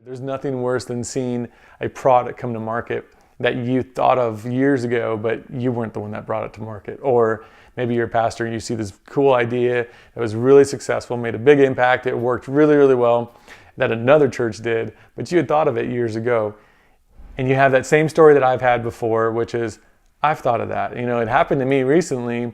There's nothing worse than seeing a product come to market that you thought of years ago, but you weren't the one that brought it to market. Or maybe you're a pastor and you see this cool idea that was really successful, made a big impact, it worked really, really well, that another church did, but you had thought of it years ago. And you have that same story that I've had before, which is, I've thought of that. You know, it happened to me recently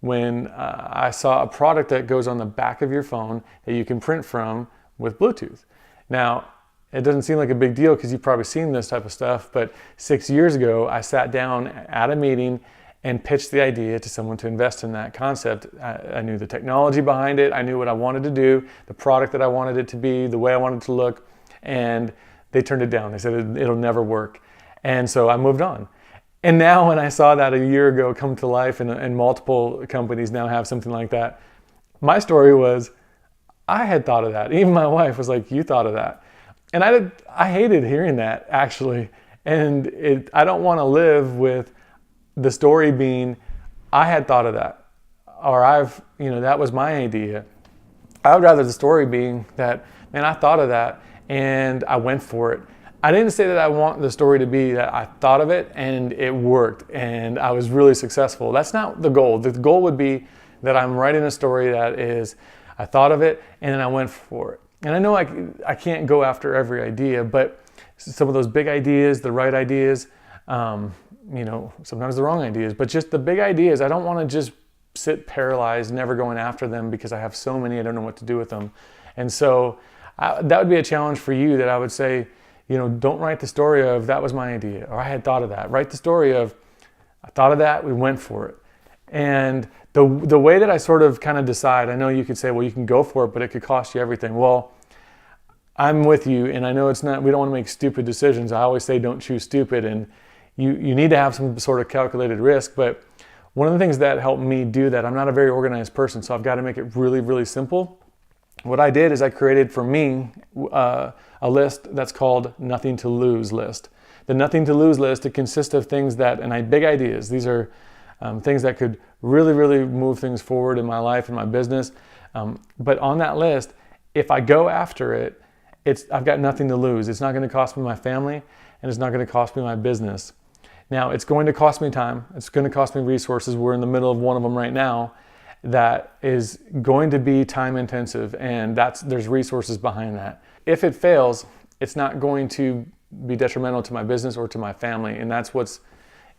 when I saw a product that goes on the back of your phone that you can print from with Bluetooth. Now, it doesn't seem like a big deal because you've probably seen this type of stuff, but 6 years ago, I sat down at a meeting and pitched the idea to someone to invest in that concept. I knew the technology behind it, I knew what I wanted to do, the product that I wanted it to be, the way I wanted it to look, and they turned it down. They said it'll never work. And so I moved on. And now when I saw that a year ago come to life and multiple companies now have something like that, my story was, I had thought of that. Even my wife was like, you thought of that. And I hated hearing that, actually. And I don't want to live with the story being, I had thought of that, or that was my idea. I would rather the story being that, man, I thought of that and I went for it. I didn't say that I want the story to be that I thought of it and it worked and I was really successful. That's not the goal. The goal would be that I'm writing a story that is, I thought of it and then I went for it. And I know I can't go after every idea, but some of those big ideas, the right ideas, sometimes the wrong ideas, but just the big ideas, I don't want to just sit paralyzed, never going after them because I have so many, I don't know what to do with them. And so that would be a challenge for you, that I would say, don't write the story of that was my idea or I had thought of that. Write the story of I thought of that, we went for it. And the way that I sort of kind of decide, I know you could say, well, you can go for it, but it could cost you everything. Well, I'm with you, and I know we don't want to make stupid decisions. I always say don't choose stupid, and you need to have some sort of calculated risk. But one of the things that helped me do that, I'm not a very organized person, so I've got to make it really, really simple. What I did is I created for me a list that's called Nothing to Lose list. The Nothing to Lose list, it consists of things big ideas. These are things that could really, really move things forward in my life and my business. But on that list, if I go after it, I've got nothing to lose. It's not going to cost me my family, and it's not going to cost me my business. Now, it's going to cost me time. It's going to cost me resources. We're in the middle of one of them right now that is going to be time intensive, and there's resources behind that. If it fails, it's not going to be detrimental to my business or to my family, and that's what's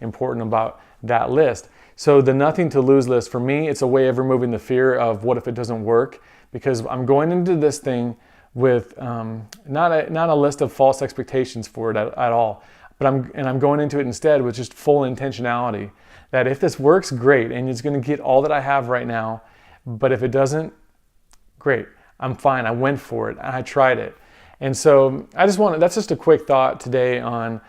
important about that list. So the Nothing to Lose list, for me, it's a way of removing the fear of what if it doesn't work, because I'm going into this thing with not a list of false expectations for it at all, but I'm going into it instead with just full intentionality that if this works, great, and it's going to get all that I have right now. But if it doesn't, great, I'm fine. I went for it and I tried it. And so that's just a quick thought today on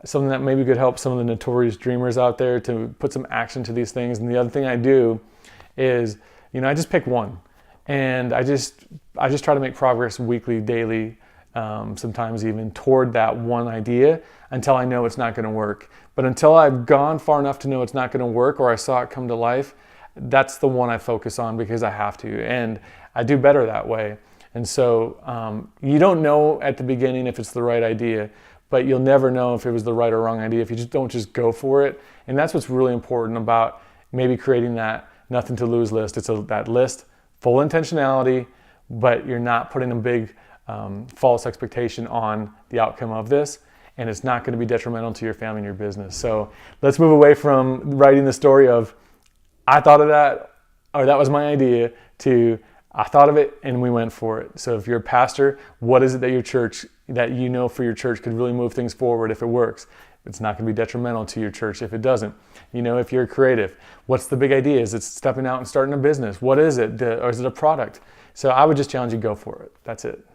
something that maybe could help some of the notorious dreamers out there to put some action to these things. And the other thing I do is, I just pick one. And I just try to make progress weekly, daily, sometimes even toward that one idea until I know it's not going to work. But until I've gone far enough to know it's not going to work or I saw it come to life, that's the one I focus on because I have to. And I do better that way. And so you don't know at the beginning if it's the right idea, but you'll never know if it was the right or wrong idea if you don't just go for it. And that's what's really important about maybe creating that Nothing to Lose list. It's that list, full intentionality, but you're not putting a big false expectation on the outcome of this, and it's not going to be detrimental to your family and your business. So let's move away from writing the story of I thought of that, or that was my idea, to I thought of it and we went for it. So if you're a pastor, what is it that for your church could really move things forward if it works? It's not going to be detrimental to your church if it doesn't. If you're creative, what's the big idea? Is it stepping out and starting a business? What is it? Or is it a product? So I would just challenge you, go for it. That's it.